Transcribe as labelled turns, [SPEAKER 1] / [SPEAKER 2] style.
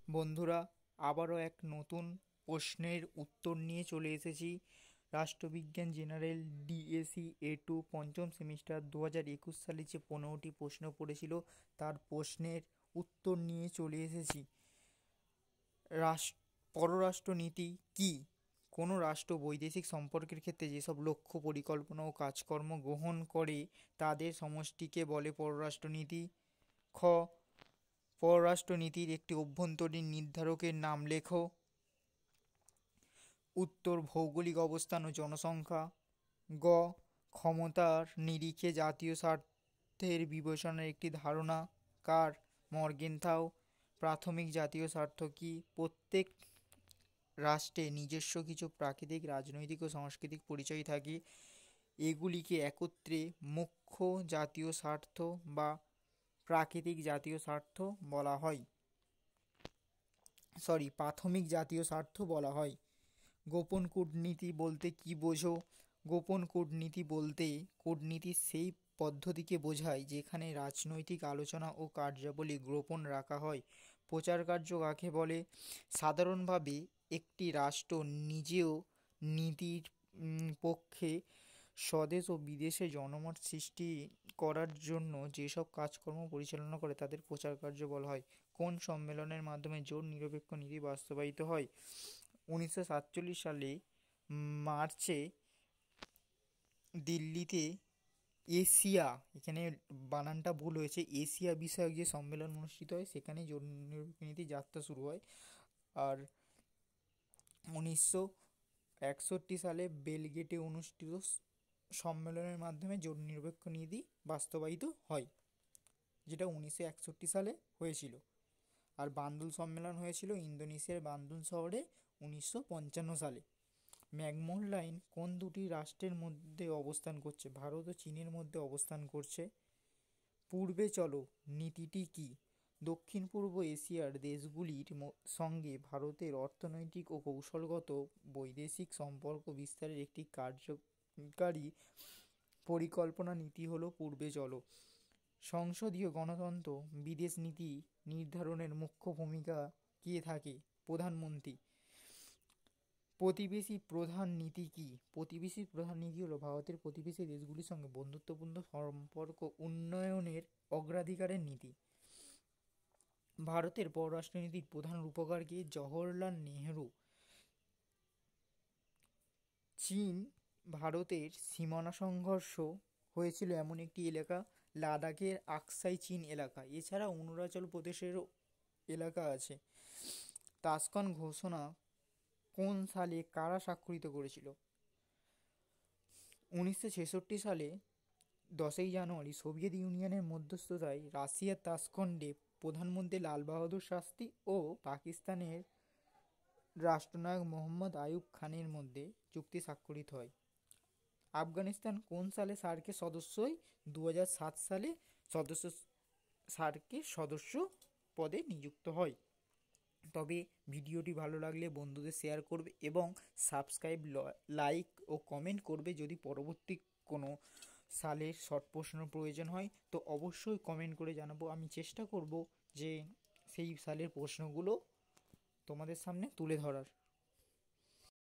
[SPEAKER 1] বন্ধুরা, আবারও এক নতুন প্রশ্নের উত্তর নিয়ে চলে এসেছি। রাষ্ট্রবিজ্ঞান জেনারেল ডিএসি A2 পঞ্চম সেমিস্টার 2021 সালে যে 15টি প্রশ্ন পড়েছিল তার প্রশ্নের উত্তর নিয়ে চলে এসেছি। পররাষ্ট্রনীতি কি? কোনো রাষ্ট্র বৈদেশিক সম্পর্কের ক্ষেত্রে যেসব লক্ষ্য, পরিকল্পনা ও কাজকর্ম গ্রহণ করে তাদের সমষ্টিকে বলে পররাষ্ট্রনীতি। খ. পররাষ্ট্রনীতির একটি অভ্যন্তরীণ নির্ধারকের নাম লেখো। উত্তর: ভৌগোলিক অবস্থান ও জনসংখ্যা। গ. ক্ষমতার নিরিখে জাতীয় স্বার্থের বিবেচনার একটি ধারণা কার? মর্গেনথাউ। প্রাথমিক জাতীয় স্বার্থ কি? প্রত্যেক রাষ্ট্রে নিজস্ব কিছু প্রাকৃতিক, রাজনৈতিক ও সাংস্কৃতিক পরিচয় থাকে। এগুলিকে একত্রে মুখ্য জাতীয় স্বার্থ বা প্রাকৃতিক জাতীয় স্বার্থ বলা হয়। প্রাথমিক জাতীয় স্বার্থ বলা হয়। গোপন কূটনীতি বলতে কি বোঝো? গোপন কূটনীতি বলতে কূটনীতির সেই পদ্ধতিকে বোঝায় যেখানে রাজনৈতিক আলোচনা ও কার্যাবলী গোপন রাখা হয়। প্রচার কার্য কাকে বলে? সাধারণভাবে একটি রাষ্ট্র নিজেও নীতির পক্ষে স্বদেশ ও বিদেশে জনমত সৃষ্টি করার জন্য যেসব কাজকর্ম পরিচালনা করে তাদের প্রচার কার্য বলা হয়। কোন সম্মেলনের মাধ্যমে জোট নিরপেক্ষ নীতি বাস্তবায়িত হয়? 1947 সালে মার্চে দিল্লিতে এশিয়া, এখানে বানানটা ভুল হয়েছে, এশিয়া বিষয়ক যে সম্মেলন অনুষ্ঠিত হয় সেখানে জোট নিরপেক্ষ নীতি যাত্রা শুরু হয়। আর 1961 সালে বেলগ্রেডে অনুষ্ঠিত সম্মেলনের মাধ্যমে জোট নিরপেক্ষ নীতি বাস্তবায়িত হয়, যেটা 1961 সালে হয়েছিল। আর বান্দুল সম্মেলন হয়েছিল ইন্দোনেশিয়ার বান্দুল শহরে 1955 সালে। ম্যাকমোহন লাইন কোন দুটি রাষ্ট্রের মধ্যে অবস্থান করছে? ভারত ও চীনের মধ্যে অবস্থান করছে। পূর্বে চলো নীতিটি কি? দক্ষিণ পূর্ব এশিয়ার দেশগুলির সঙ্গে ভারতের অর্থনৈতিক ও কৌশলগত বৈদেশিক সম্পর্ক বিস্তারের একটি কার্যকারী পরিকল্পনা নীতি হলো পূর্বে চলো। সংসদীয় গণতন্ত্র বিদেশ নীতি নির্ধারণের মুখ্য ভূমিকা কে থাকে? প্রধানমন্ত্রী। প্রতিবেশী প্রধান নীতি কি? প্রতিবেশী প্রধান নীতি হলো ভারতের প্রতিবেশী দেশগুলির সঙ্গে বন্ধুত্বপূর্ণ সম্পর্ক উন্নয়নের অগ্রাধিকারের নীতি। ভারতের পররাষ্ট্রনীতির প্রধান রূপকার কে? জওহরলাল নেহেরু। চীন ভারতের সীমানা সংঘর্ষ হয়েছিল এমন একটি এলাকা লাদাখের আকসাই চীন এলাকা। এছাড়া অরুণাচল প্রদেশেরও এলাকা আছে। তাসখন্দ ঘোষণা কোন সালে কারা স্বাক্ষরিত করেছিল? 1966 সালে 10ই জানুয়ারি সোভিয়েত ইউনিয়নের মধ্যস্থতায় রাশিয়ার তাসখন্ডে প্রধানমন্ত্রী লাল বাহাদুর শাস্ত্রী ও পাকিস্তানের রাষ্ট্রনায়ক মোহাম্মদ আইয়ুব খানের মধ্যে চুক্তি স্বাক্ষরিত হয়। আফগানিস্তান কোন সালে সার্কের সদস্য হয়? 2007 সালে সার্কের সদস্য পদে নিযুক্ত হয়। তবে ভিডিওটি ভালো লাগলে বন্ধুদের শেয়ার করবে এবং সাবস্ক্রাইব, লাইক ও কমেন্ট করবে। যদি পরবর্তী কোনো সালের শর্ট প্রশ্নের প্রয়োজন হয় তো অবশ্যই কমেন্ট করে জানাবো। আমি চেষ্টা করব যে সেই সালের প্রশ্নগুলো তোমাদের সামনে তুলে ধরার।